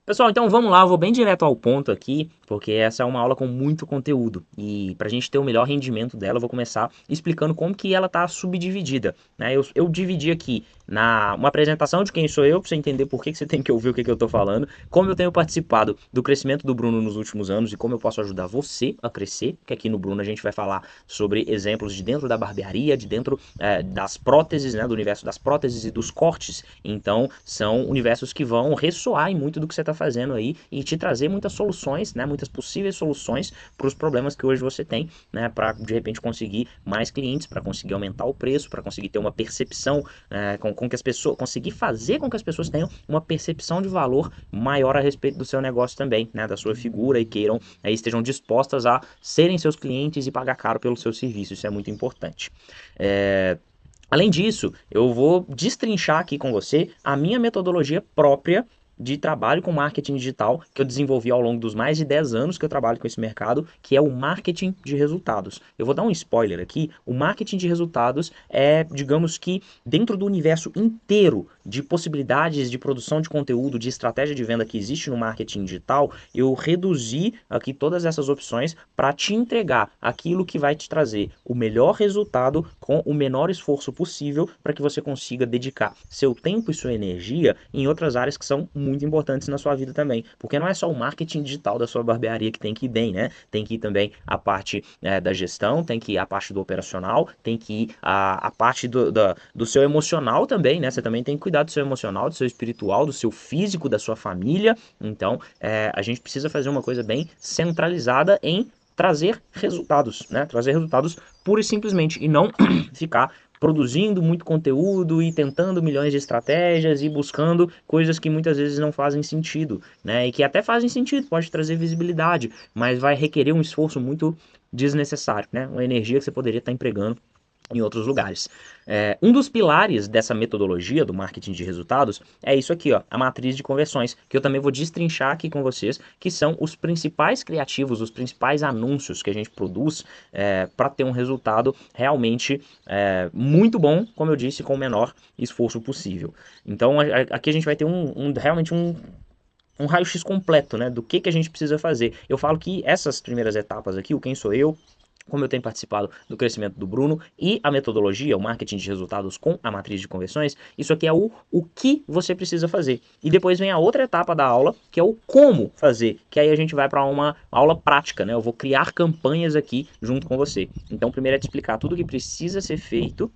Pessoal, então vamos lá, eu vou bem direto ao ponto aqui, porque essa é uma aula com muito conteúdo. E para a gente ter o melhor rendimento dela, eu vou começar explicando como que ela está subdividida, né? Eu dividi aqui uma apresentação de quem sou eu, para você entender por que você tem que ouvir o que eu estou falando, como eu tenho participado do crescimento do Bruno nos últimos anos e como eu posso ajudar você a crescer, que aqui no Bruno a gente vai falar sobre exemplos de dentro da barbearia, de dentro das próteses, né, do universo das próteses e dos cortes. Então, são universos que vão ressoar em muito do que você está fazendo aí e te trazer muitas soluções, né, muitas possíveis soluções para os problemas que hoje você tem, né, para de repente conseguir mais clientes, para conseguir aumentar o preço, para conseguir ter uma percepção com que as pessoas, conseguir fazer com que as pessoas tenham uma percepção de valor maior a respeito do seu negócio também, né, da sua figura e queiram, estejam dispostas a serem seus clientes e pagar caro pelo seu serviço. Isso é muito importante. Além disso, eu vou destrinchar aqui com você a minha metodologia própria de trabalho com marketing digital que eu desenvolvi ao longo dos mais de 10 anos que eu trabalho com esse mercado, que é o marketing de resultados. Eu vou dar um spoiler aqui, o marketing de resultados é, digamos que, dentro do universo inteiro de possibilidades de produção de conteúdo, de estratégia de venda que existe no marketing digital, eu reduzi aqui todas essas opções para te entregar aquilo que vai te trazer o melhor resultado com o menor esforço possível para que você consiga dedicar seu tempo e sua energia em outras áreas que são muito importantes na sua vida também, porque não é só o marketing digital da sua barbearia que tem que ir bem, né? Tem que ir também a parte da gestão, tem que ir a parte do operacional, tem que ir a parte do seu emocional também, né? Você também tem que cuidar do seu emocional, do seu espiritual, do seu físico, da sua família. Então, a gente precisa fazer uma coisa bem centralizada em trazer resultados, né? Trazer resultados pura e simplesmente, e não ficar produzindo muito conteúdo e tentando milhões de estratégias e buscando coisas que muitas vezes não fazem sentido, né? E que até fazem sentido, pode trazer visibilidade, mas vai requerer um esforço muito desnecessário, né? Uma energia que você poderia estar empregando em outros lugares. Um dos pilares dessa metodologia do marketing de resultados é isso aqui, ó, a matriz de conversões, que eu também vou destrinchar aqui com vocês, que são os principais criativos, os principais anúncios que a gente produz para ter um resultado realmente muito bom, como eu disse, com o menor esforço possível. Então aqui a gente vai ter realmente um raio-x completo, né, do que a gente precisa fazer. Eu falo que essas primeiras etapas aqui, o quem sou eu, como eu tenho participado do crescimento do Bruno e a metodologia, o marketing de resultados com a matriz de conversões, isso aqui é o que você precisa fazer. E depois vem a outra etapa da aula, que é o como fazer, que aí a gente vai para uma aula prática, né? Eu vou criar campanhas aqui junto com você. Então, primeiro é te explicar tudo o que precisa ser feito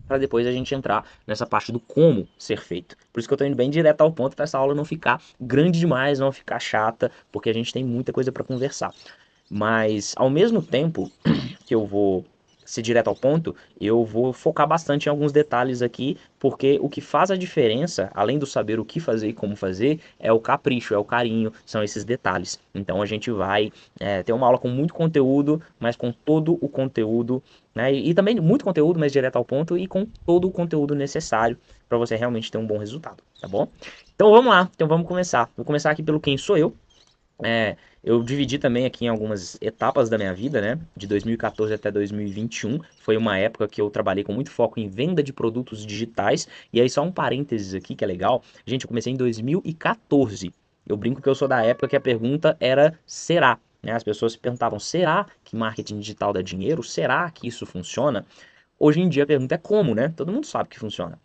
para depois a gente entrar nessa parte do como ser feito. Por isso que eu estou indo bem direto ao ponto para essa aula não ficar grande demais, não ficar chata, porque a gente tem muita coisa para conversar. Mas ao mesmo tempo que eu vou ser direto ao ponto, eu vou focar bastante em alguns detalhes aqui, porque o que faz a diferença, além do saber o que fazer e como fazer, é o capricho, é o carinho, são esses detalhes. Então a gente vai ter uma aula com muito conteúdo, mas com todo o conteúdo, né? E também muito conteúdo, mas direto ao ponto, e com todo o conteúdo necessário para você realmente ter um bom resultado, tá bom? Então vamos lá, então vamos começar. Vou começar aqui pelo quem sou eu. Eu dividi também aqui em algumas etapas da minha vida, né? De 2014 até 2021. Foi uma época que eu trabalhei com muito foco em venda de produtos digitais. E aí, só um parênteses aqui que é legal. Gente, eu comecei em 2014. Eu brinco que eu sou da época que a pergunta era: será? Né? As pessoas se perguntavam: será que marketing digital dá dinheiro? Será que isso funciona? Hoje em dia a pergunta é como, né? Todo mundo sabe que funciona.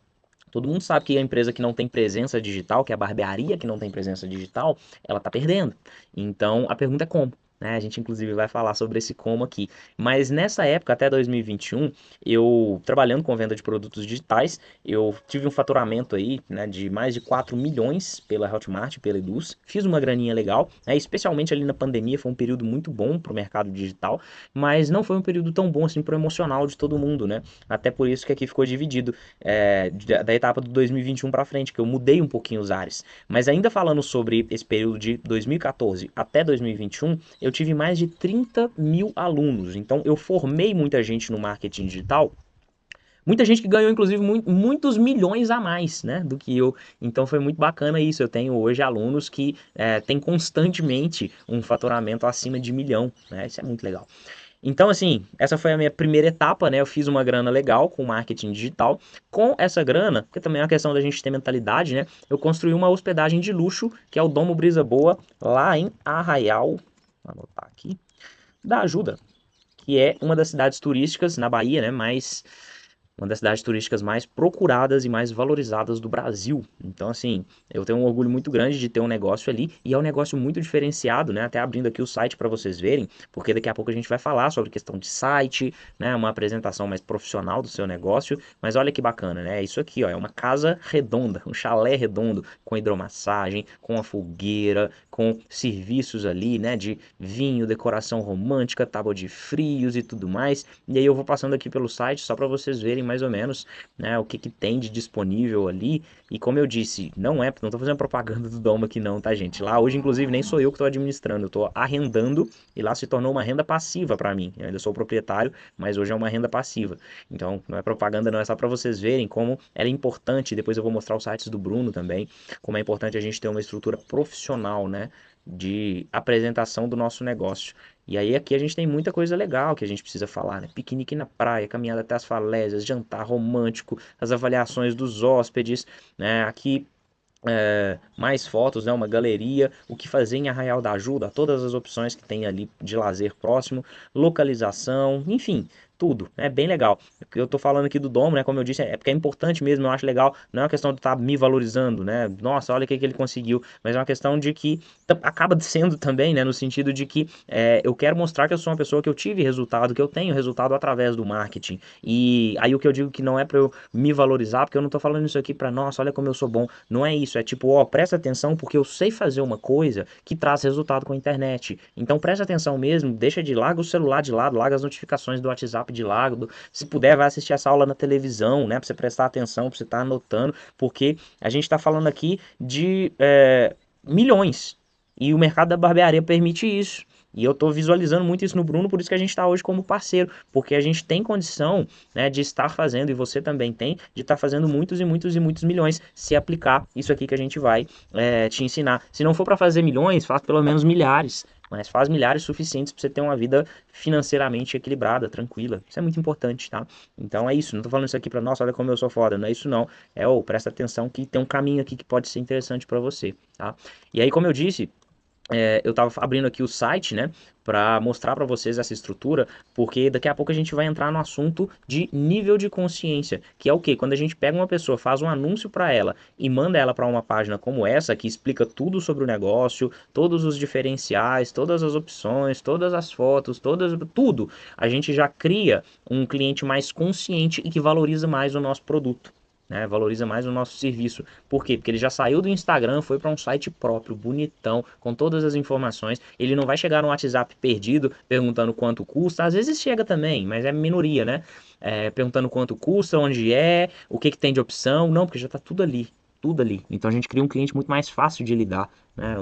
Todo mundo sabe que a empresa que não tem presença digital, que é a barbearia que não tem presença digital, ela está perdendo. Então a pergunta é como. Né? A gente inclusive vai falar sobre esse como aqui. Mas nessa época, até 2021, eu trabalhando com venda de produtos digitais, eu tive um faturamento aí, né, de mais de 4 milhões pela Hotmart, pela Eduz. Fiz uma graninha legal, né, especialmente ali na pandemia, foi um período muito bom para o mercado digital, mas não foi um período tão bom assim para o emocional de todo mundo, né? Até por isso que aqui ficou dividido da etapa do 2021 para frente, que eu mudei um pouquinho os ares. Mas ainda falando sobre esse período de 2014 até 2021, eu tive mais de 30 mil alunos. Então eu formei muita gente no marketing digital. Muita gente que ganhou, inclusive, muitos milhões a mais, né, do que eu. Então foi muito bacana isso. Eu tenho hoje alunos que têm constantemente um faturamento acima de 1 milhão, né? Isso é muito legal. Então, assim, essa foi a minha primeira etapa, né? Eu fiz uma grana legal com marketing digital. Com essa grana, porque também é uma questão da gente ter mentalidade, né? Eu construí uma hospedagem de luxo, que é o Domo Brisa Boa, lá em Arraial, vou anotar aqui, da Ajuda, que é uma das cidades turísticas na Bahia, né? Uma das cidades turísticas mais procuradas e mais valorizadas do Brasil. Então, assim, eu tenho um orgulho muito grande de ter um negócio ali e é um negócio muito diferenciado, né? Até abrindo aqui o site para vocês verem, porque daqui a pouco a gente vai falar sobre questão de site, né? Uma apresentação mais profissional do seu negócio. Mas olha que bacana, né? Isso aqui, ó, é uma casa redonda, um chalé redondo com hidromassagem, com uma fogueira, com serviços ali, né? De vinho, decoração romântica, tábua de frios e tudo mais. E aí eu vou passando aqui pelo site só para vocês verem mais ou menos, né, o que que tem de disponível ali. E como eu disse, não tô fazendo propaganda do Doma aqui não, tá, gente? Lá hoje, inclusive, nem sou eu que tô administrando, eu tô arrendando e lá se tornou uma renda passiva para mim. Eu ainda sou proprietário, mas hoje é uma renda passiva. Então, não é propaganda não, é só para vocês verem como ela é importante. Depois eu vou mostrar os sites do Bruno também, como é importante a gente ter uma estrutura profissional, né, de apresentação do nosso negócio. E aí aqui a gente tem muita coisa legal que a gente precisa falar, né? Piquenique na praia, caminhada até as falésias, jantar romântico, as avaliações dos hóspedes, né? Aqui mais fotos, né? Uma galeria, o que fazer em Arraial da Ajuda, todas as opções que tem ali de lazer próximo, localização, enfim, tudo. É bem legal. Eu tô falando aqui do domo, né? Como eu disse, é porque é importante mesmo, eu acho legal. Não é uma questão de estar me valorizando, né? Nossa, olha o que ele conseguiu. Mas é uma questão de que acaba sendo também, né? No sentido de que eu quero mostrar que eu sou uma pessoa que eu tive resultado, que eu tenho resultado através do marketing. E aí o que eu digo que não é para eu me valorizar, porque eu não tô falando isso aqui para, nossa, olha como eu sou bom. Não é isso, é tipo, ó, presta atenção porque eu sei fazer uma coisa que traz resultado com a internet. Então presta atenção mesmo, deixa de larga o celular de lado, larga as notificações do WhatsApp de lado. Se puder, vai assistir essa aula na televisão, né? Pra você prestar atenção, pra você estar anotando, porque a gente tá falando aqui de milhões. E o mercado da barbearia permite isso. E eu estou visualizando muito isso no Bruno, por isso que a gente está hoje como parceiro, porque a gente tem condição, né, de estar fazendo, e você também tem, de estar fazendo muitos e muitos e muitos milhões, se aplicar isso aqui que a gente vai te ensinar. Se não for para fazer milhões, faz pelo menos milhares, mas faz milhares suficientes para você ter uma vida financeiramente equilibrada, tranquila. Isso é muito importante, tá? Então é isso, não tô falando isso aqui para, nossa, olha como eu sou foda, não é isso não. Presta atenção que tem um caminho aqui que pode ser interessante para você, tá? E aí, como eu disse, eu estava abrindo aqui o site, né, para mostrar para vocês essa estrutura, porque daqui a pouco a gente vai entrar no assunto de nível de consciência, que é o quê? Quando a gente pega uma pessoa, faz um anúncio para ela e manda ela para uma página como essa, que explica tudo sobre o negócio, todos os diferenciais, todas as opções, todas as fotos, tudo, a gente já cria um cliente mais consciente e que valoriza mais o nosso produto. Né, valoriza mais o nosso serviço. Por quê? Porque ele já saiu do Instagram, foi para um site próprio, bonitão, com todas as informações. Ele não vai chegar no WhatsApp perdido perguntando quanto custa. Às vezes chega também, mas é minoria, né? Perguntando quanto custa, onde é, o que que tem de opção. Não, porque já está tudo ali. Tudo ali. Então a gente cria um cliente muito mais fácil de lidar, né?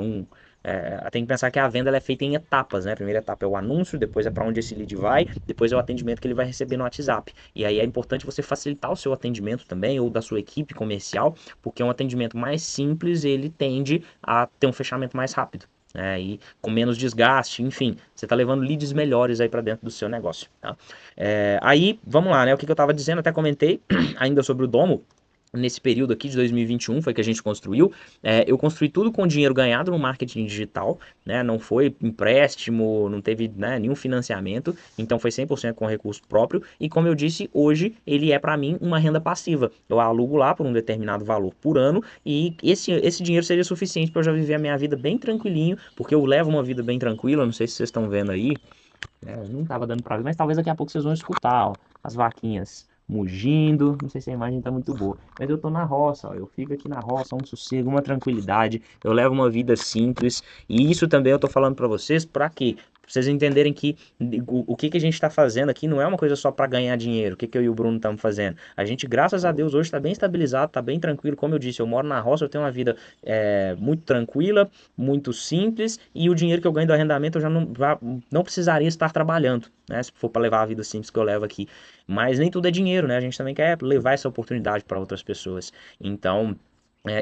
Tem que pensar que a venda ela é feita em etapas, né? A primeira etapa é o anúncio, depois é para onde esse lead vai, depois é o atendimento que ele vai receber no WhatsApp. E aí é importante você facilitar o seu atendimento também, ou da sua equipe comercial, porque um atendimento mais simples, ele tende a ter um fechamento mais rápido. E com menos desgaste, enfim, você está levando leads melhores aí para dentro do seu negócio. Tá? Aí, vamos lá, né? O que eu estava dizendo, até comentei ainda sobre o Domo. Nesse período aqui de 2021 foi que a gente construiu. Eu construí tudo com dinheiro ganhado no marketing digital, né? Não foi empréstimo, não teve, né, nenhum financiamento, então foi 100% com recurso próprio. E como eu disse, hoje ele é para mim uma renda passiva. Eu alugo lá por um determinado valor por ano e esse dinheiro seria suficiente para eu já viver a minha vida bem tranquilinho, porque eu levo uma vida bem tranquila. Não sei se vocês estão vendo aí, não estava dando pra ver, mas talvez daqui a pouco vocês vão escutar, ó, as vaquinhas mugindo. Não sei se a imagem tá muito boa, mas eu tô na roça, ó, eu fico aqui na roça, um sossego, uma tranquilidade. Eu levo uma vida simples e isso também eu tô falando pra vocês, pra quê? Pra vocês entenderem que o que que a gente está fazendo aqui não é uma coisa só para ganhar dinheiro. O que que eu e o Bruno estamos fazendo? A gente, graças a Deus, hoje está bem estabilizado, está bem tranquilo. Como eu disse, eu moro na roça, eu tenho uma vida muito tranquila, muito simples, e o dinheiro que eu ganho do arrendamento eu já não precisaria estar trabalhando, né? Se for para levar a vida simples que eu levo aqui. Mas nem tudo é dinheiro, né? A gente também quer levar essa oportunidade para outras pessoas. Então,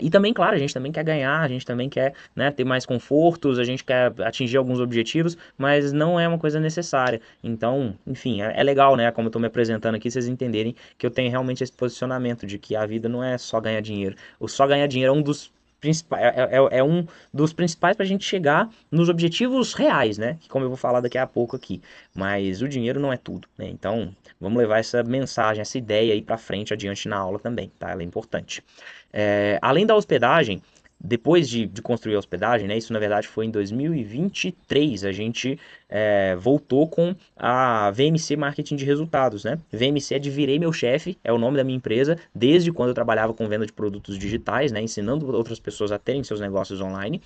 E também, claro, a gente também quer ganhar, a gente também quer, né, ter mais confortos, a gente quer atingir alguns objetivos, mas não é uma coisa necessária. Então, enfim, é legal, né, como eu estou me apresentando aqui, vocês entenderem que eu tenho realmente esse posicionamento de que a vida não é só ganhar dinheiro. O só ganhar dinheiro é um dos principais, é um dos principais para a gente chegar nos objetivos reais, né, que como eu vou falar daqui a pouco aqui. Mas o dinheiro não é tudo, né? Então, vamos levar essa mensagem, essa ideia aí para frente adiante na aula também, tá? Ela é importante. Além da hospedagem, depois de construir a hospedagem, né, isso na verdade foi em 2023, a gente voltou com a VMC Marketing de Resultados, né? VMC é de Virei Meu Chefe, é o nome da minha empresa, desde quando eu trabalhava com venda de produtos digitais, né, ensinando outras pessoas a terem seus negócios online.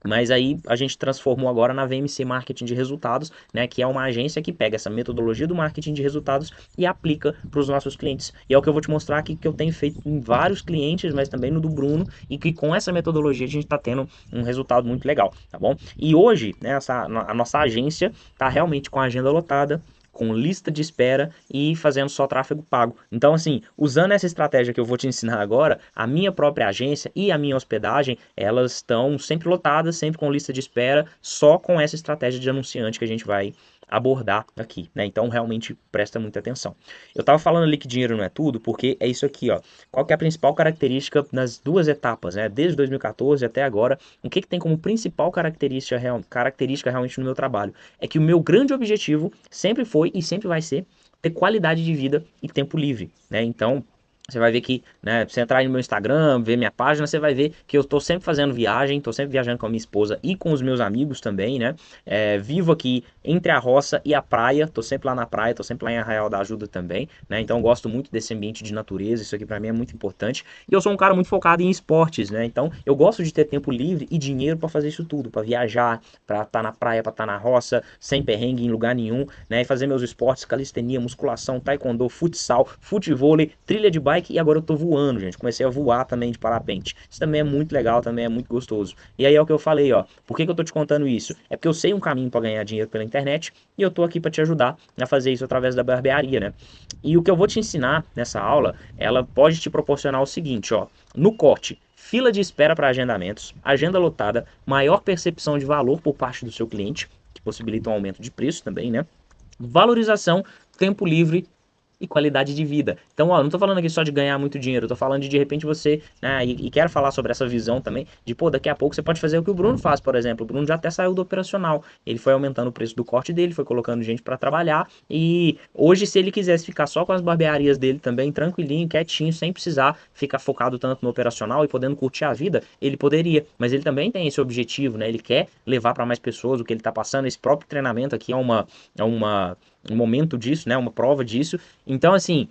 Mas aí a gente transformou agora na VMC Marketing de Resultados, né, que é uma agência que pega essa metodologia do marketing de resultados e aplica para os nossos clientes. E é o que eu vou te mostrar aqui que eu tenho feito em vários clientes, mas também no do Bruno, e que com essa metodologia a gente está tendo um resultado muito legal, tá bom? E hoje, né, a nossa agência está realmente com a agenda lotada, com lista de espera e fazendo só tráfego pago. Então, assim, usando essa estratégia que eu vou te ensinar agora, a minha própria agência e a minha hospedagem, elas estão sempre lotadas, sempre com lista de espera, só com essa estratégia de anunciante que a gente vai abordar aqui, né? Então, realmente presta muita atenção. Eu estava falando ali que dinheiro não é tudo, porque é isso aqui, ó. Qual que é a principal característica nas duas etapas, né? Desde 2014 até agora, o que tem como principal característica realmente no meu trabalho? É que o meu grande objetivo sempre foi e sempre vai ser ter qualidade de vida e tempo livre, né? Então, você vai ver que, né, você entrar aí no meu Instagram, ver minha página, você vai ver que eu estou sempre fazendo viagem, estou sempre viajando com a minha esposa e com os meus amigos também, né? Vivo aqui entre a roça e a praia, estou sempre lá na praia, estou sempre lá em Arraial da Ajuda também, né? Então, gosto muito desse ambiente de natureza, isso aqui para mim é muito importante. E eu sou um cara muito focado em esportes, né? Então, eu gosto de ter tempo livre e dinheiro para fazer isso tudo, para viajar, para estar na praia, para estar na roça, sem perrengue em lugar nenhum, né? E fazer meus esportes, calistenia, musculação, taekwondo, futsal, futevôlei, trilha de bike e agora eu tô voando, gente. Comecei a voar também de parapente. Isso também é muito legal, também é muito gostoso. E aí é o que eu falei, ó. Por que eu tô te contando isso? É porque eu sei um caminho para ganhar dinheiro pela internet e eu tô aqui para te ajudar a fazer isso através da barbearia, né? E o que eu vou te ensinar nessa aula, ela pode te proporcionar o seguinte, ó. No corte, fila de espera para agendamentos, agenda lotada, maior percepção de valor por parte do seu cliente, que possibilita um aumento de preço também, né? Valorização, tempo livre e qualidade de vida. Então, ó, não estou falando aqui só de ganhar muito dinheiro, estou falando de repente você, né, e quero falar sobre essa visão também, de pô, daqui a pouco você pode fazer o que o Bruno faz, por exemplo. O Bruno já até saiu do operacional. Ele foi aumentando o preço do corte dele, foi colocando gente para trabalhar e hoje se ele quisesse ficar só com as barbearias dele também, tranquilinho, quietinho, sem precisar ficar focado tanto no operacional e podendo curtir a vida, ele poderia. Mas ele também tem esse objetivo, né? Ele quer levar para mais pessoas o que ele está passando. Esse próprio treinamento aqui é um momento disso, né? Uma prova disso. Então, assim,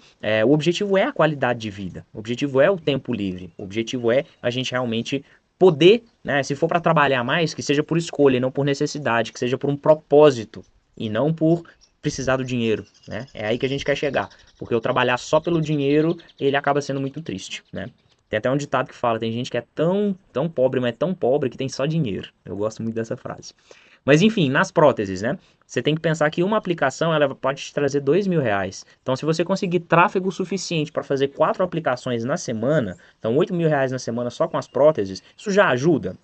o objetivo é a qualidade de vida, o objetivo é o tempo livre, o objetivo é a gente realmente poder, né? Se for para trabalhar mais, que seja por escolha e não por necessidade, que seja por um propósito e não por precisar do dinheiro, né? É aí que a gente quer chegar, porque eu trabalhar só pelo dinheiro, ele acaba sendo muito triste, né? Tem até um ditado que fala, tem gente que é tão pobre, mas tão pobre que tem só dinheiro. Eu gosto muito dessa frase. Mas enfim, nas próteses, né? Você tem que pensar que uma aplicação ela pode te trazer R$ 2.000. Então, se você conseguir tráfego suficiente para fazer 4 aplicações na semana, então R$ 8.000 na semana só com as próteses, isso já ajuda?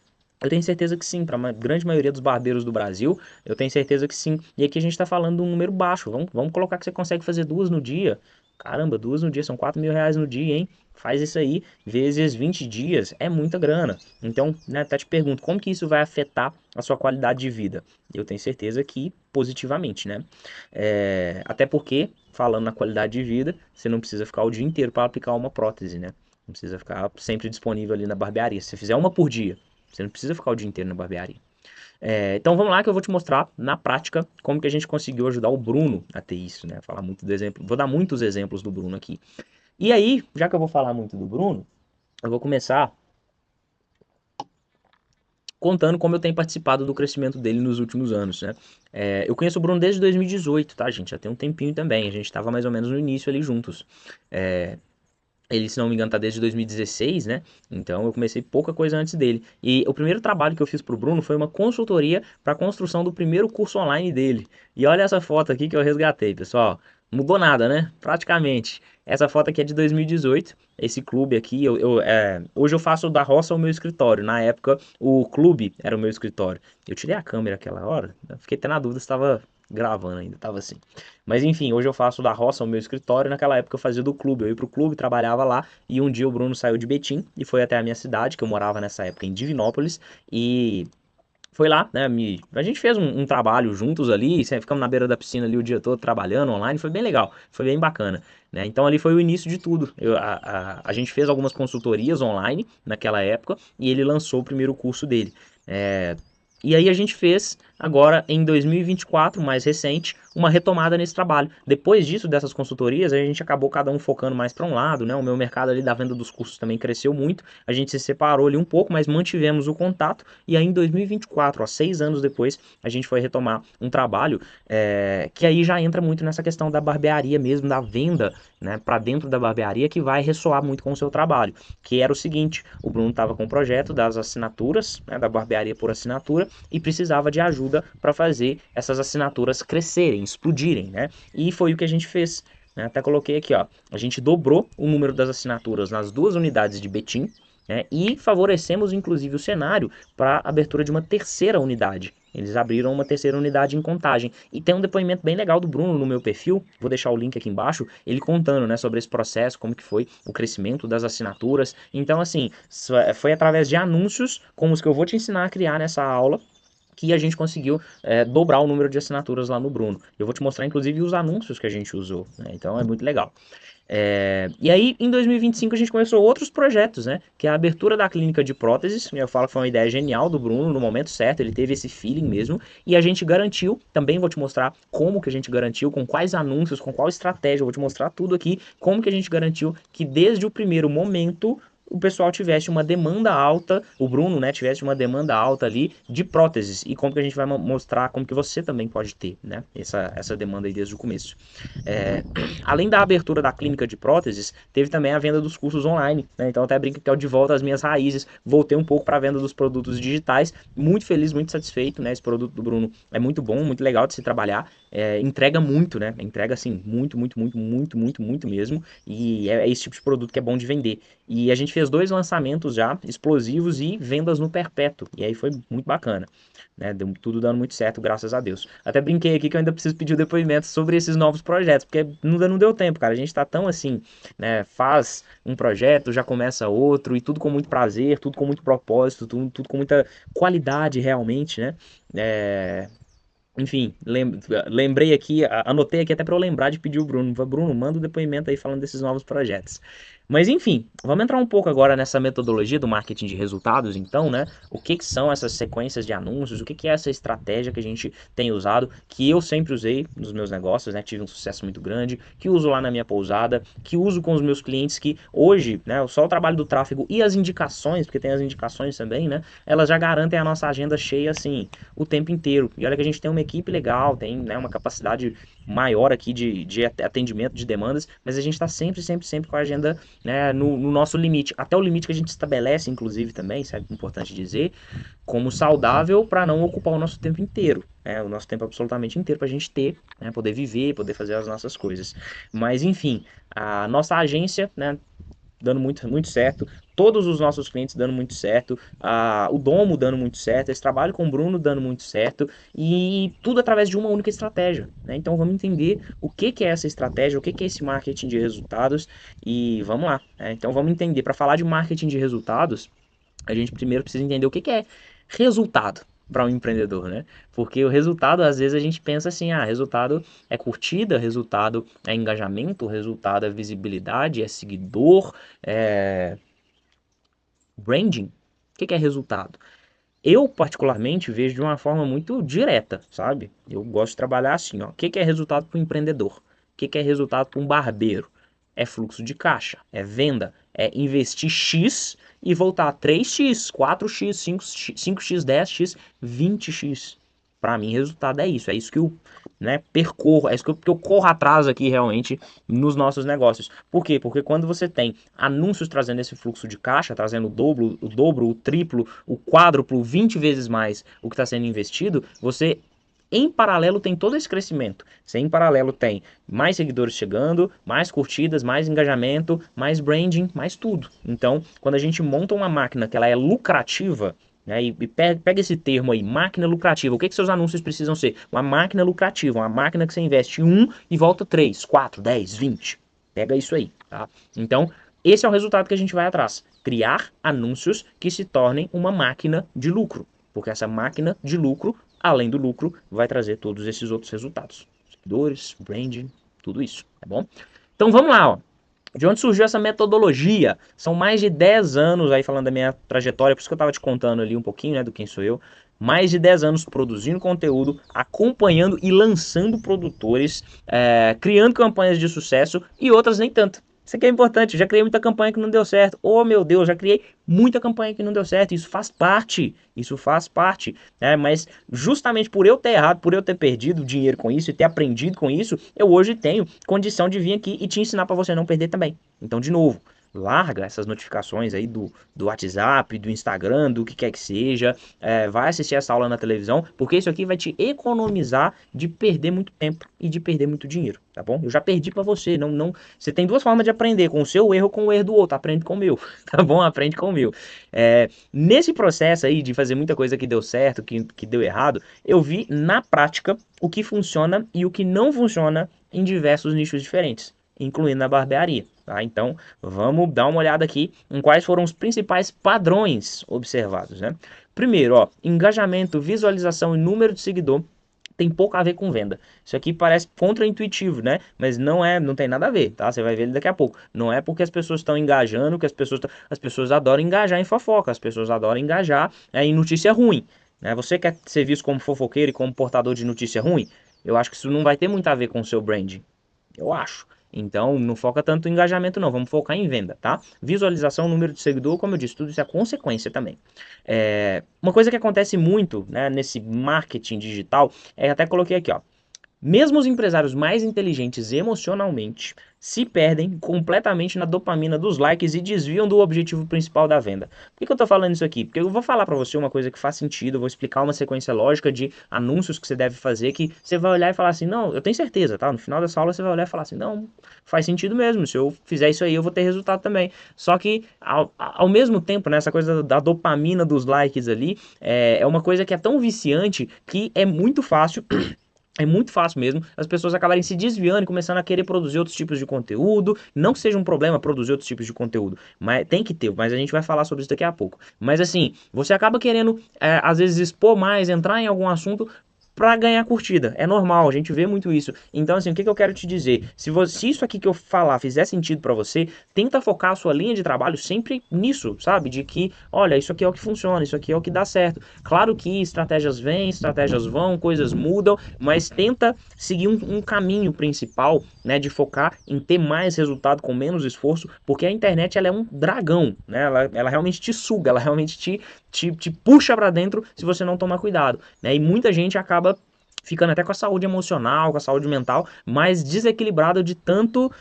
Eu tenho certeza que sim, para a grande maioria dos barbeiros do Brasil, eu tenho certeza que sim. E aqui a gente está falando de um número baixo. Vamos colocar que você consegue fazer 2 no dia. Caramba, 2 no dia são R$ 4.000 no dia, hein? Faz isso aí, vezes 20 dias, é muita grana. Então, né, até te pergunto, como que isso vai afetar a sua qualidade de vida? Eu tenho certeza que positivamente, né? Até porque, falando na qualidade de vida, você não precisa ficar o dia inteiro para aplicar uma prótese, né? Não precisa ficar sempre disponível ali na barbearia. Se você fizer uma por dia, você não precisa ficar o dia inteiro na barbearia. Então vamos lá que eu vou te mostrar na prática como que a gente conseguiu ajudar o Bruno a ter isso, né? Falar muito do exemplo, vou dar muitos exemplos do Bruno aqui. E aí, já que eu vou falar muito do Bruno, eu vou começar contando como eu tenho participado do crescimento dele nos últimos anos, né? Eu conheço o Bruno desde 2018, tá, gente? Já tem um tempinho também. A gente estava mais ou menos no início ali juntos. Ele, se não me engano, tá desde 2016, né? Então eu comecei pouca coisa antes dele. E o primeiro trabalho que eu fiz pro Bruno foi uma consultoria para a construção do primeiro curso online dele. E olha essa foto aqui que eu resgatei, pessoal. Mudou nada, né? Praticamente. Essa foto aqui é de 2018. Esse clube aqui, hoje eu faço da roça o meu escritório. Na época, o clube era o meu escritório. Eu tirei a câmera aquela hora, eu fiquei até na dúvida se estava gravando ainda, tava assim. Mas enfim, hoje eu faço da roça o meu escritório. Naquela época eu fazia do clube. Eu ia pro clube, trabalhava lá. E um dia o Bruno saiu de Betim e foi até a minha cidade, que eu morava nessa época em Divinópolis. E foi lá, né? A gente fez um trabalho juntos ali, ficamos na beira da piscina ali o dia todo trabalhando online, foi bem legal, foi bem bacana, né? Então ali foi o início de tudo. A gente fez algumas consultorias online naquela época e ele lançou o primeiro curso dele. É, e aí a gente fez agora em 2024, mais recente, uma retomada nesse trabalho. Depois disso, dessas consultorias, a gente acabou cada um focando mais para um lado, né? O meu mercado ali da venda dos cursos também cresceu muito. A gente se separou ali um pouco, mas mantivemos o contato. E aí em 2024, ó, 6 anos depois, a gente foi retomar um trabalho que aí já entra muito nessa questão da barbearia mesmo, da venda, né, para dentro da barbearia, que vai ressoar muito com o seu trabalho. Que era o seguinte: o Bruno estava com o projeto das assinaturas, né, da barbearia por assinatura, e precisava de ajuda para fazer essas assinaturas crescerem, explodirem, né? E foi o que a gente fez. Né? Até coloquei aqui, ó, a gente dobrou o número das assinaturas nas 2 unidades de Betim, né? E favorecemos inclusive o cenário para a abertura de uma terceira unidade. Eles abriram uma terceira unidade em Contagem. E tem um depoimento bem legal do Bruno no meu perfil, vou deixar o link aqui embaixo, ele contando, né, sobre esse processo, como que foi o crescimento das assinaturas. Então, assim, foi através de anúncios, como os que eu vou te ensinar a criar nessa aula, que a gente conseguiu dobrar o número de assinaturas lá no Bruno. Eu vou te mostrar, inclusive, os anúncios que a gente usou, né? Então é muito legal. E aí, em 2025, a gente começou outros projetos, né? Que é a abertura da clínica de próteses. Eu falo que foi uma ideia genial do Bruno, no momento certo, ele teve esse feeling mesmo. E a gente garantiu, também vou te mostrar como que a gente garantiu, com quais anúncios, com qual estratégia, eu vou te mostrar tudo aqui, como que a gente garantiu que desde o primeiro momento o pessoal tivesse uma demanda alta, o Bruno, né, tivesse uma demanda alta ali de próteses, e como que a gente vai mostrar como que você também pode ter, né, essa demanda aí desde o começo. Além da abertura da clínica de próteses, teve também a venda dos cursos online, né? Então até brinco que é de volta às minhas raízes, voltei um pouco para a venda dos produtos digitais, muito feliz, muito satisfeito, né? Esse produto do Bruno é muito bom, muito legal de se trabalhar, entrega muito, né? Entrega assim, muito, muito, muito, muito, muito, muito mesmo, e é esse tipo de produto que é bom de vender. E a gente fez 2 lançamentos já, explosivos e vendas no perpétuo, e aí foi muito bacana. Né, tudo dando muito certo, graças a Deus. Até brinquei aqui que eu ainda preciso pedir o depoimento sobre esses novos projetos, porque não deu tempo, cara. A gente tá tão assim, né? Faz um projeto, já começa outro, e tudo com muito prazer, tudo com muito propósito, tudo com muita qualidade realmente, né? É, enfim, lembrei aqui, anotei aqui até para eu lembrar de pedir o Bruno. Bruno, manda o depoimento aí falando desses novos projetos. Mas enfim, vamos entrar um pouco agora nessa metodologia do marketing de resultados, então, né? O que que são essas sequências de anúncios, o que que é essa estratégia que a gente tem usado, que eu sempre usei nos meus negócios, né? Tive um sucesso muito grande, que uso lá na minha pousada, que uso com os meus clientes, que hoje, né? Só o trabalho do tráfego e as indicações, porque tem as indicações também, né? Elas já garantem a nossa agenda cheia, assim, o tempo inteiro. E olha que a gente tem uma equipe legal, tem, né, uma capacidade maior aqui de atendimento de demandas, mas a gente está sempre, sempre, sempre com a agenda, né, no nosso limite, até o limite que a gente estabelece, inclusive, também, isso é importante dizer, como saudável para não ocupar o nosso tempo inteiro, né, o nosso tempo absolutamente inteiro para a gente ter, né, poder viver, poder fazer as nossas coisas. Mas, enfim, a nossa agência, né, dando muito, muito certo, todos os nossos clientes dando muito certo, o Domo dando muito certo, esse trabalho com o Bruno dando muito certo, e tudo através de uma única estratégia, né? Então vamos entender o que que é essa estratégia, o que que é esse marketing de resultados, e vamos lá, né? Então vamos entender, para falar de marketing de resultados, a gente primeiro precisa entender o que que é resultado para um empreendedor, né? Porque o resultado, às vezes, a gente pensa assim, resultado é curtida, resultado é engajamento, resultado é visibilidade, é seguidor, é branding. O que que é resultado? Eu, particularmente, vejo de uma forma muito direta, sabe? Eu gosto de trabalhar assim, ó. O que que é resultado para um empreendedor? O que que é resultado para um barbeiro? É fluxo de caixa, é venda, é investir X e voltar 3x, 4x, 5x, 10x, 20x. Para mim, resultado é isso que eu, né, percorro, é isso que eu corro atrás aqui realmente nos nossos negócios. Por quê? Porque quando você tem anúncios trazendo esse fluxo de caixa, trazendo o dobro, o triplo, o quádruplo, 20 vezes mais o que está sendo investido, você em paralelo tem todo esse crescimento. Você em paralelo tem mais seguidores chegando, mais curtidas, mais engajamento, mais branding, mais tudo. Então, quando a gente monta uma máquina que ela é lucrativa, né, e pega esse termo aí, máquina lucrativa. O que que seus anúncios precisam ser? Uma máquina lucrativa, uma máquina que você investe um e volta 3, 4, 10, 20. Pega isso aí, tá? Então, esse é o resultado que a gente vai atrás. Criar anúncios que se tornem uma máquina de lucro. Porque essa máquina de lucro, além do lucro, vai trazer todos esses outros resultados. Seguidores, branding, tudo isso, tá bom? Então vamos lá, ó. De onde surgiu essa metodologia? São mais de 10 anos aí falando da minha trajetória, por isso que eu estava te contando ali um pouquinho, né, do quem sou eu. Mais de 10 anos produzindo conteúdo, acompanhando e lançando produtores, criando campanhas de sucesso e outras nem tanto. Isso aqui é importante, eu já criei muita campanha que não deu certo. Oh meu Deus, já criei muita campanha que não deu certo. Isso faz parte. Mas justamente por eu ter errado, por eu ter perdido dinheiro com isso e ter aprendido com isso, eu hoje tenho condição de vir aqui e te ensinar para você não perder também. Então, de novo, larga essas notificações aí do WhatsApp, do Instagram, do que quer que seja, vai assistir essa aula na televisão, porque isso aqui vai te economizar de perder muito tempo e de perder muito dinheiro, tá bom? Eu já perdi para você, você tem duas formas de aprender, com o seu erro, com o erro do outro, aprende com o meu, tá bom? Aprende com o meu. Nesse processo aí de fazer muita coisa que deu certo, que deu errado, eu vi na prática o que funciona e o que não funciona em diversos nichos diferentes, incluindo na barbearia. Tá? Então, vamos dar uma olhada aqui em quais foram os principais padrões observados. Né? Primeiro, ó, engajamento, visualização e número de seguidor tem pouco a ver com venda. Isso aqui parece contraintuitivo, né? Mas não tem nada a ver, tá? Você vai ver ele daqui a pouco. Não é porque as pessoas estão engajando que as pessoas adoram engajar em fofoca, as pessoas adoram engajar em notícia ruim. Né? Você quer ser visto como fofoqueiro e como portador de notícia ruim? Eu acho que isso não vai ter muito a ver com o seu branding. Eu acho. Então, não foca tanto em engajamento não, vamos focar em venda, tá? Visualização, número de seguidor, como eu disse, tudo isso é consequência também. Uma coisa que acontece muito, né, nesse marketing digital, até coloquei aqui, ó. Mesmo os empresários mais inteligentes emocionalmente se perdem completamente na dopamina dos likes e desviam do objetivo principal da venda. Por que eu tô falando isso aqui? Porque eu vou falar para você uma coisa que faz sentido, eu vou explicar uma sequência lógica de anúncios que você deve fazer, que você vai olhar e falar assim, não, eu tenho certeza, tá? No final dessa aula você vai olhar e falar assim, não, faz sentido mesmo, se eu fizer isso aí eu vou ter resultado também. Só que, ao mesmo tempo, né, essa coisa da dopamina dos likes ali, é uma coisa que é tão viciante que é muito fácil... É muito fácil mesmo as pessoas acabarem se desviando e começando a querer produzir outros tipos de conteúdo. Não que seja um problema produzir outros tipos de conteúdo, mas tem que ter, mas a gente vai falar sobre isso daqui a pouco. Mas assim, você acaba querendo, às vezes, expor mais, entrar em algum assunto para ganhar curtida. É normal, a gente vê muito isso. Então, assim, o que que eu quero te dizer? Se isso aqui que eu falar fizer sentido para você, tenta focar a sua linha de trabalho sempre nisso, sabe? De que, olha, isso aqui é o que funciona, isso aqui é o que dá certo. Claro que estratégias vêm, estratégias vão, coisas mudam, mas tenta seguir um caminho principal, né? De focar em ter mais resultado com menos esforço, porque a internet, ela é um dragão, né? Ela realmente te suga, ela realmente te puxa para dentro se você não tomar cuidado, né? E muita gente acaba ficando até com a saúde emocional, com a saúde mental, mais desequilibrada de tanto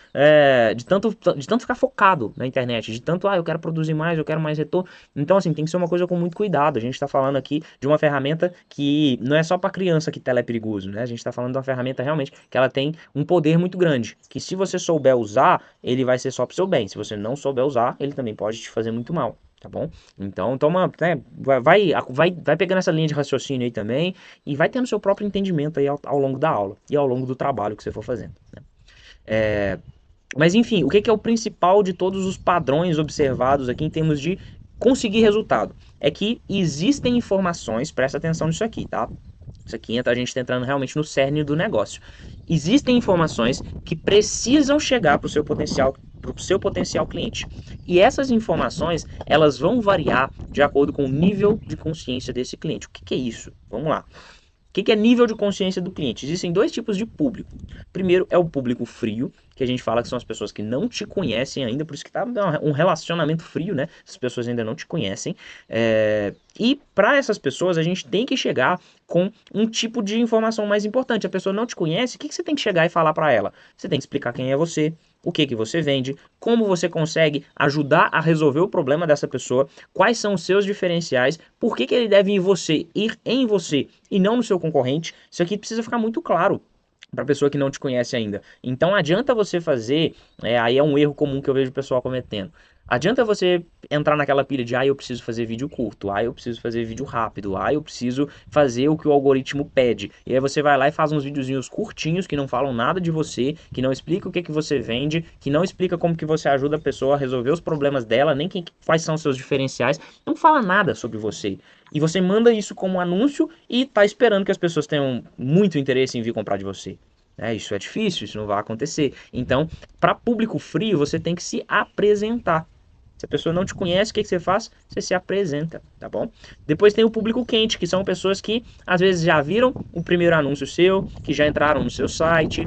ficar focado na internet, de tanto, eu quero produzir mais, eu quero mais retorno. Então, assim, tem que ser uma coisa com muito cuidado. A gente está falando aqui de uma ferramenta que não é só para criança que tela é perigoso, né? A gente está falando de uma ferramenta realmente que ela tem um poder muito grande, que se você souber usar, ele vai ser só para o seu bem. Se você não souber usar, ele também pode te fazer muito mal. Tá bom? Então, toma, né, vai pegando essa linha de raciocínio aí também e vai tendo seu próprio entendimento aí ao longo da aula e ao longo do trabalho que você for fazendo. Né? Mas enfim, o que é o principal de todos os padrões observados aqui em termos de conseguir resultado? É que existem informações, presta atenção nisso aqui, tá? Isso aqui a gente está entrando realmente no cerne do negócio. Existem informações que precisam chegar para o seu potencial cliente. E essas informações, elas vão variar de acordo com o nível de consciência desse cliente. O que é isso? Vamos lá. O que é nível de consciência do cliente? Existem dois tipos de público. Primeiro é o público frio, que a gente fala que são as pessoas que não te conhecem ainda, por isso que tá um relacionamento frio, né? As pessoas ainda não te conhecem. E para essas pessoas a gente tem que chegar com um tipo de informação mais importante. A pessoa não te conhece, o que você tem que chegar e falar para ela? Você tem que explicar quem é você, o que você vende, como você consegue ajudar a resolver o problema dessa pessoa, quais são os seus diferenciais, por que ele deve ir em você e não no seu concorrente. Isso aqui precisa ficar muito claro para a pessoa que não te conhece ainda. Então adianta você fazer, aí é um erro comum que eu vejo o pessoal cometendo. Adianta você entrar naquela pilha de, eu preciso fazer vídeo curto, eu preciso fazer vídeo rápido, eu preciso fazer o que o algoritmo pede. E aí você vai lá e faz uns videozinhos curtinhos que não falam nada de você, que não explica o que você vende, que não explica como que você ajuda a pessoa a resolver os problemas dela, nem quais são os seus diferenciais, não fala nada sobre você. E você manda isso como anúncio e tá esperando que as pessoas tenham muito interesse em vir comprar de você. Isso é difícil, isso não vai acontecer. Então, para público frio, você tem que se apresentar. Se a pessoa não te conhece, o que você faz? Você se apresenta, tá bom? Depois tem o público quente, que são pessoas que às vezes já viram o primeiro anúncio seu, que já entraram no seu site,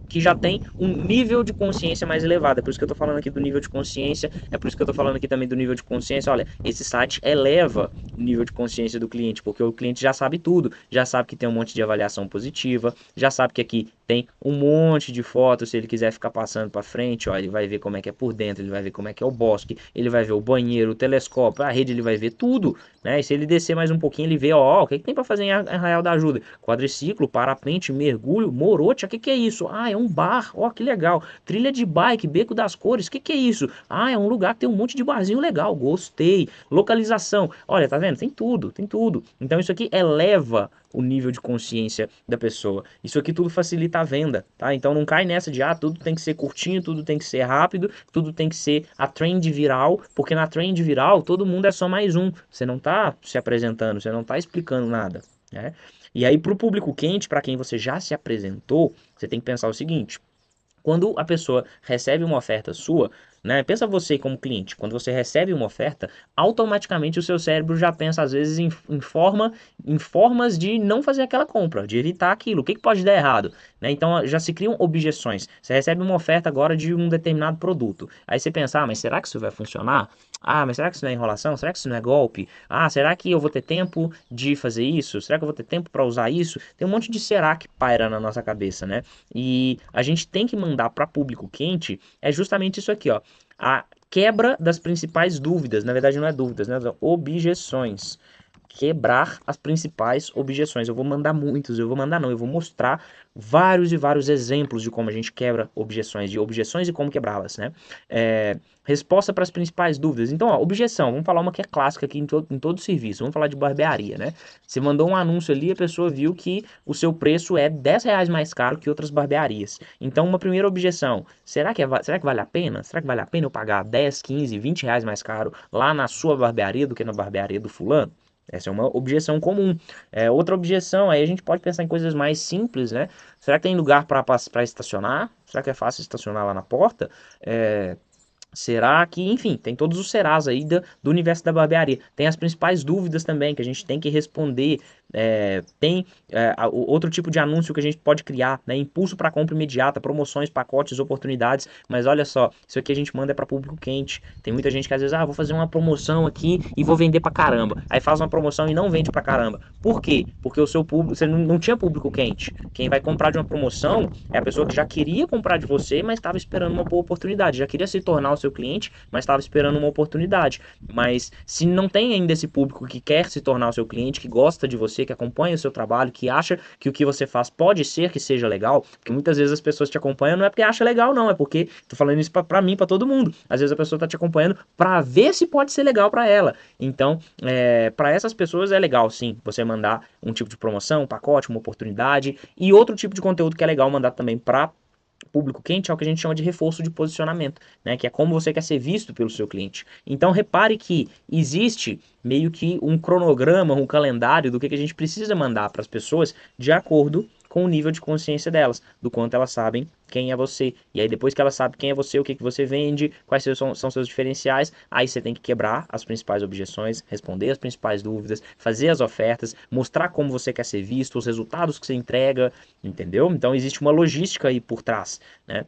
que já tem um nível de consciência mais elevado. É por isso que eu tô falando aqui do nível de consciência, é por isso que eu tô falando aqui também do nível de consciência. Olha, esse site eleva o nível de consciência do cliente, porque o cliente já sabe tudo, já sabe que tem um monte de avaliação positiva, já sabe que aqui tem um monte de fotos. Se ele quiser ficar passando para frente, ó, ele vai ver como é que é por dentro, ele vai ver como é que é o bosque, ele vai ver o banheiro, o telescópio, a rede, ele vai ver tudo, né? E se ele descer mais um pouquinho, ele vê, ó, o que tem para fazer em Arraial da Ajuda? Quadriciclo, parapente, mergulho, morote, o que é isso? É um bar, ó, que legal. Trilha de bike, Beco das Cores, o que é isso? É um lugar que tem um monte de barzinho legal, gostei. Localização, olha, tá vendo? Tem tudo, tem tudo. Então isso aqui eleva o nível de consciência da pessoa. Isso aqui tudo facilita a venda, tá? Então não cai nessa de, tudo tem que ser curtinho, tudo tem que ser rápido, tudo tem que ser a trend viral, porque na trend viral todo mundo é só mais um. Você não tá se apresentando, você não tá explicando nada, né? E aí pro público quente, para quem você já se apresentou, você tem que pensar o seguinte: quando a pessoa recebe uma oferta sua, né? Pensa você como cliente, quando você recebe uma oferta, automaticamente o seu cérebro já pensa às vezes em formas de não fazer aquela compra, de evitar aquilo. O que pode dar errado? Né? Então já se criam objeções. Você recebe uma oferta agora de um determinado produto. Aí você pensa, mas será que isso vai funcionar? Mas será que isso não é enrolação? Será que isso não é golpe? Será que eu vou ter tempo de fazer isso? Será que eu vou ter tempo para usar isso? Tem um monte de será que paira na nossa cabeça, né? E a gente tem que mandar para público quente justamente isso aqui, ó. A quebra das principais dúvidas, na verdade não é dúvidas, né? Objeções. Quebrar as principais objeções. Eu vou mandar muitos, eu vou mostrar vários e vários exemplos de como a gente quebra objeções, de objeções e como quebrá-las, né? Resposta para as principais dúvidas. Então, objeção, vamos falar uma que é clássica aqui em todo serviço, vamos falar de barbearia, né? Você mandou um anúncio ali, a pessoa viu que o seu preço é R$ 10 mais caro que outras barbearias. Então, uma primeira objeção, será que vale a pena? Será que vale a pena eu pagar 10, 15, 20 reais mais caro lá na sua barbearia do que na barbearia do fulano? Essa é uma objeção comum. Outra objeção, aí a gente pode pensar em coisas mais simples, né? Será que tem lugar para estacionar? Será que é fácil estacionar lá na porta? Será que, enfim, tem todos os serás aí do universo da barbearia. Tem as principais dúvidas também que a gente tem que responder. Tem outro tipo de anúncio que a gente pode criar, né? Impulso para compra imediata, promoções, pacotes, oportunidades. Mas olha só, isso aqui a gente manda para público quente. Tem muita gente que às vezes, vou fazer uma promoção aqui e vou vender para caramba. Aí faz uma promoção e não vende para caramba. Por quê? Porque o seu público, você não tinha público quente. Quem vai comprar de uma promoção é a pessoa que já queria comprar de você, mas estava esperando uma boa oportunidade. Já queria se tornar o seu cliente, mas estava esperando uma oportunidade. Mas se não tem ainda esse público que quer se tornar o seu cliente, que gosta de você, que acompanha o seu trabalho, que acha que o que você faz pode ser que seja legal, porque muitas vezes as pessoas te acompanham não é porque acha legal, não, é porque, tô falando isso pra mim, pra todo mundo, às vezes a pessoa tá te acompanhando pra ver se pode ser legal pra ela. Então, pra essas pessoas é legal sim, você mandar um tipo de promoção, um pacote, uma oportunidade, e outro tipo de conteúdo que é legal mandar também pra público quente é o que a gente chama de reforço de posicionamento, né? Que é como você quer ser visto pelo seu cliente. Então repare que existe meio que um cronograma, um calendário do que a gente precisa mandar para as pessoas de acordo com o nível de consciência delas, do quanto elas sabem quem é você. E aí depois que ela sabe quem é você, o que que você vende, quais são seus diferenciais, aí você tem que quebrar as principais objeções, responder as principais dúvidas, fazer as ofertas, mostrar como você quer ser visto, os resultados que você entrega, entendeu? Então existe uma logística aí por trás, né?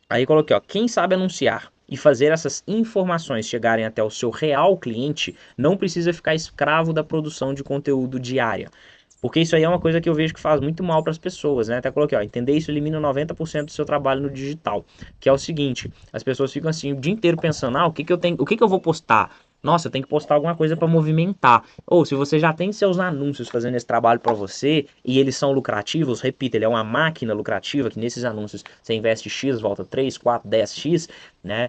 Aí eu coloquei, ó, quem sabe anunciar e fazer essas informações chegarem até o seu real cliente não precisa ficar escravo da produção de conteúdo diária. Porque isso aí é uma coisa que eu vejo que faz muito mal para as pessoas, né? Até coloquei, ó, entender isso elimina 90% do seu trabalho no digital. Que é o seguinte, as pessoas ficam assim o dia inteiro pensando, o que que eu tenho, o que que eu vou postar? Nossa, eu tenho que postar alguma coisa para movimentar. Ou se você já tem seus anúncios fazendo esse trabalho para você e eles são lucrativos, repita, ele é uma máquina lucrativa que nesses anúncios você investe X, volta 3, 4, 10X, né?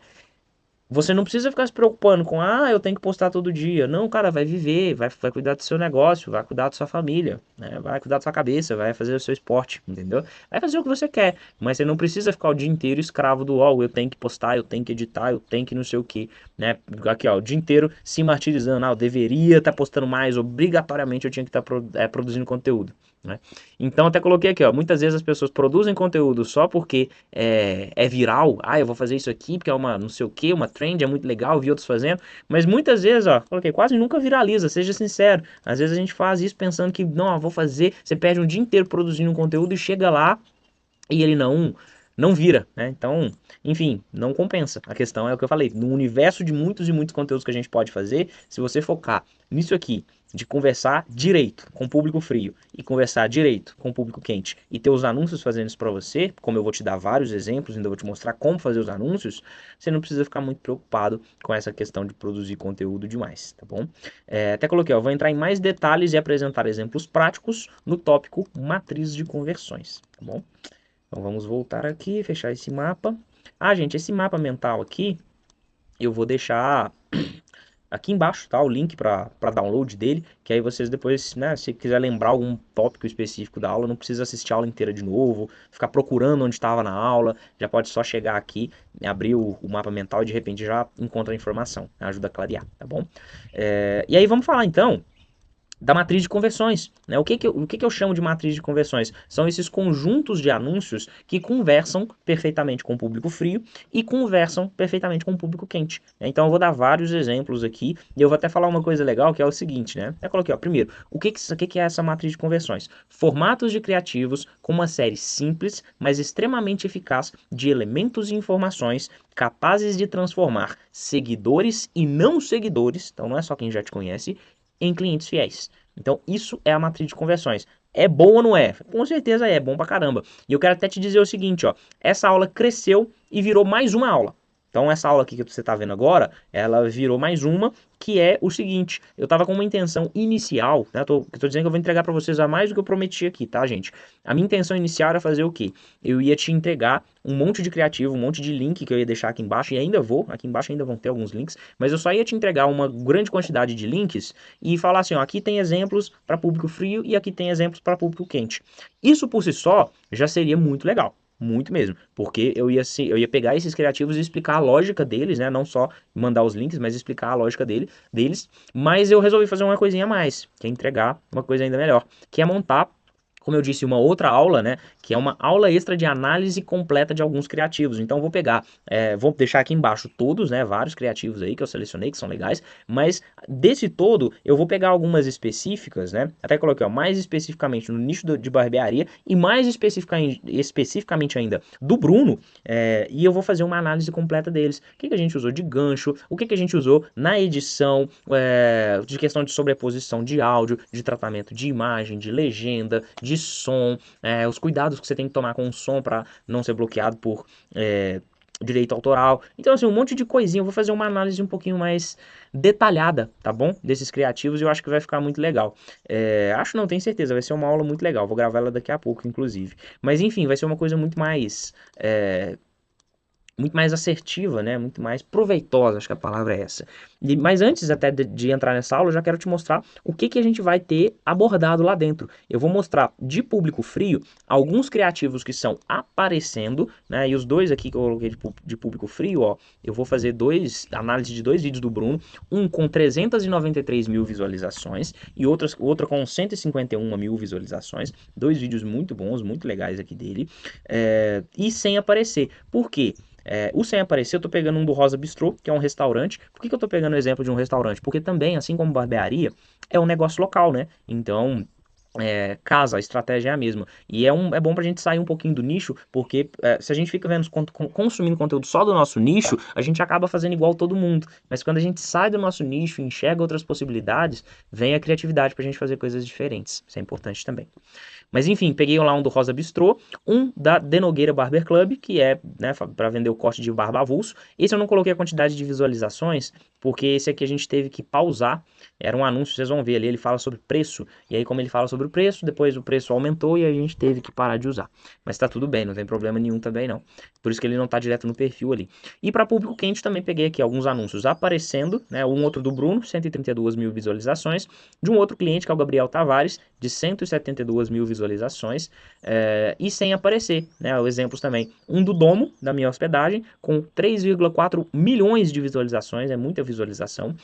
Você não precisa ficar se preocupando com, eu tenho que postar todo dia. Não, cara, vai viver, vai cuidar do seu negócio, vai cuidar da sua família, né? Vai cuidar da sua cabeça, vai fazer o seu esporte, entendeu? Vai fazer o que você quer, mas você não precisa ficar o dia inteiro escravo do, eu tenho que postar, eu tenho que editar, eu tenho que não sei o que, né? Aqui, ó, o dia inteiro se martirizando, eu deveria estar postando mais, obrigatoriamente eu tinha que estar produzindo conteúdo, né? Então até coloquei aqui, ó, muitas vezes as pessoas produzem conteúdo só porque é viral, eu vou fazer isso aqui porque é uma não sei o que, uma trend, é muito legal, vi outros fazendo, mas muitas vezes, ó, coloquei, quase nunca viraliza, seja sincero, às vezes a gente faz isso pensando que, não, vou fazer, você perde um dia inteiro produzindo um conteúdo e chega lá e ele não vira, né? Então, enfim, não compensa. A questão é o que eu falei, no universo de muitos e muitos conteúdos que a gente pode fazer, se você focar nisso aqui, de conversar direito com o público frio e conversar direito com o público quente e ter os anúncios fazendo isso para você, como eu vou te dar vários exemplos, ainda vou te mostrar como fazer os anúncios, você não precisa ficar muito preocupado com essa questão de produzir conteúdo demais, tá bom? Até coloquei, ó, vou entrar em mais detalhes e apresentar exemplos práticos no tópico matriz de conversões, tá bom? Então vamos voltar aqui, fechar esse mapa. Gente, esse mapa mental aqui, eu vou deixar aqui embaixo, tá? O link para download dele, que aí vocês depois, né, se quiser lembrar algum tópico específico da aula, não precisa assistir a aula inteira de novo, ficar procurando onde estava na aula, já pode só chegar aqui, abrir o mapa mental e de repente já encontra a informação, ajuda a clarear, tá bom? E aí vamos falar então da matriz de conversões, né? O que que eu chamo de matriz de conversões? São esses conjuntos de anúncios que conversam perfeitamente com o público frio e conversam perfeitamente com o público quente, né? Então eu vou dar vários exemplos aqui e eu vou até falar uma coisa legal que é o seguinte, né? Eu coloquei, ó, primeiro, o que é essa matriz de conversões? Formatos de criativos com uma série simples, mas extremamente eficaz de elementos e informações capazes de transformar seguidores e não seguidores, então não é só quem já te conhece, em clientes fiéis. Então, isso é a matriz de conversões. É bom ou não é? Com certeza é bom pra caramba. E eu quero até te dizer o seguinte, ó, essa aula cresceu e virou mais uma aula. Então, essa aula aqui que você está vendo agora, ela virou mais uma, que é o seguinte, eu estava com uma intenção inicial, né, tô dizendo que eu vou entregar para vocês a mais do que eu prometi aqui, tá, gente? A minha intenção inicial era fazer o quê? Eu ia te entregar um monte de criativo, um monte de link que eu ia deixar aqui embaixo, e ainda vou, aqui embaixo ainda vão ter alguns links, mas eu só ia te entregar uma grande quantidade de links e falar assim, ó, aqui tem exemplos para público frio e aqui tem exemplos para público quente. Isso por si só já seria muito legal. Muito mesmo, porque eu ia pegar esses criativos e explicar a lógica deles, né? Não só mandar os links, mas explicar a lógica deles. Mas eu resolvi fazer uma coisinha a mais, que é entregar uma coisa ainda melhor, que é montar, como eu disse, uma outra aula, né? Que é uma aula extra de análise completa de alguns criativos. Então eu vou pegar, vou deixar aqui embaixo todos, né? Vários criativos aí que eu selecionei, que são legais. Mas desse todo, eu vou pegar algumas específicas, né? Até coloquei, ó, mais especificamente no nicho de barbearia e mais especificamente ainda do Bruno. E eu vou fazer uma análise completa deles. O que que a gente usou de gancho, o que que a gente usou na edição, de questão de sobreposição de áudio, de tratamento de imagem, de legenda, de som, os cuidados que você tem que tomar com o som para não ser bloqueado por direito autoral. Então, assim, um monte de coisinha. Eu vou fazer uma análise um pouquinho mais detalhada, tá bom? Desses criativos e eu acho que vai ficar muito legal. Acho não, tenho certeza, vai ser uma aula muito legal. Vou gravar ela daqui a pouco, inclusive. Mas, enfim, vai ser uma coisa muito mais muito mais assertiva, né? Muito mais proveitosa, acho que a palavra é essa. Mas antes até de entrar nessa aula, eu já quero te mostrar o que a gente vai ter abordado lá dentro. Eu vou mostrar de público frio alguns criativos que são aparecendo, né? E os dois aqui que eu coloquei de público frio, ó, eu vou fazer análise de dois vídeos do Bruno, um com 393 mil visualizações e outra com 151 mil visualizações. Dois vídeos muito bons, muito legais aqui dele. E sem aparecer. Por quê? O sem aparecer, eu tô pegando um do Rosa Bistrô, que é um restaurante. Por que eu tô pegando o exemplo de um restaurante? Porque também, assim como barbearia, é um negócio local, né? Então, casa, a estratégia é a mesma. E é bom pra gente sair um pouquinho do nicho, porque se a gente fica vendo, consumindo conteúdo só do nosso nicho, a gente acaba fazendo igual todo mundo. Mas quando a gente sai do nosso nicho e enxerga outras possibilidades, vem a criatividade pra gente fazer coisas diferentes. Isso é importante também. Mas enfim, peguei lá um do Rosa Bistrô, um da De Nogueira Barber Club, que é, né, para vender o corte de barba avulso. Esse eu não coloquei a quantidade de visualizações, porque esse aqui a gente teve que pausar. Era um anúncio, vocês vão ver ali, ele fala sobre preço. E aí, como ele fala sobre o preço, depois o preço aumentou e aí a gente teve que parar de usar. Mas tá tudo bem, não tem problema nenhum também não. Por isso que ele não tá direto no perfil ali. E para público quente também peguei aqui alguns anúncios aparecendo, né? Um outro do Bruno, 132 mil visualizações. De um outro cliente, que é o Gabriel Tavares, de 172 mil visualizações, e sem aparecer, né? Exemplos também. Um do Domo, da minha hospedagem, com 3,4 milhões de visualizações, é muita visualização.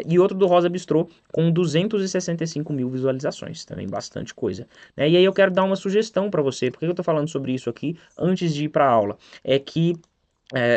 E outro do Rosa Bistrô, com 265 mil visualizações, também bastante coisa. Né? E aí eu quero dar uma sugestão para você, por que eu estou falando sobre isso aqui antes de ir para a aula? É que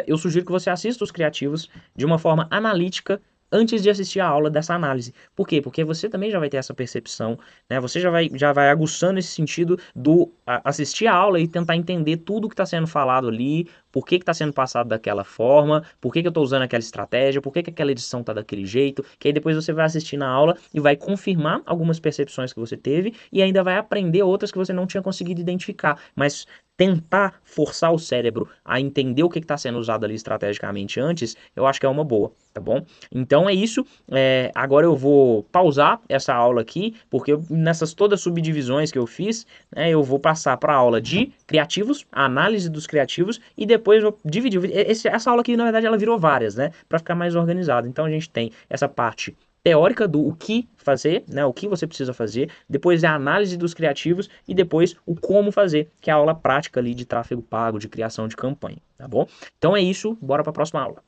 eu sugiro que você assista os criativos de uma forma analítica antes de assistir a aula dessa análise. Por quê? Porque você também já vai ter essa percepção, né? Você já vai aguçando esse sentido do assistir a aula e tentar entender tudo que está sendo falado ali, por que está sendo passado daquela forma, por que eu estou usando aquela estratégia, por que aquela edição está daquele jeito, que aí depois você vai assistir na aula e vai confirmar algumas percepções que você teve e ainda vai aprender outras que você não tinha conseguido identificar, mas tentar forçar o cérebro a entender o que está sendo usado ali estrategicamente antes, eu acho que é uma boa, tá bom? Então é isso. Agora eu vou pausar essa aula aqui, porque nessas todas subdivisões que eu fiz, né, eu vou passar para a aula de criativos, a análise dos criativos, e depois eu vou dividir. Essa aula aqui, na verdade, ela virou várias, né, para ficar mais organizado. Então a gente tem essa parte teórica do o que fazer, né, o que você precisa fazer, depois é a análise dos criativos e depois o como fazer, que é a aula prática ali de tráfego pago, de criação de campanha, tá bom? Então é isso, bora para a próxima aula.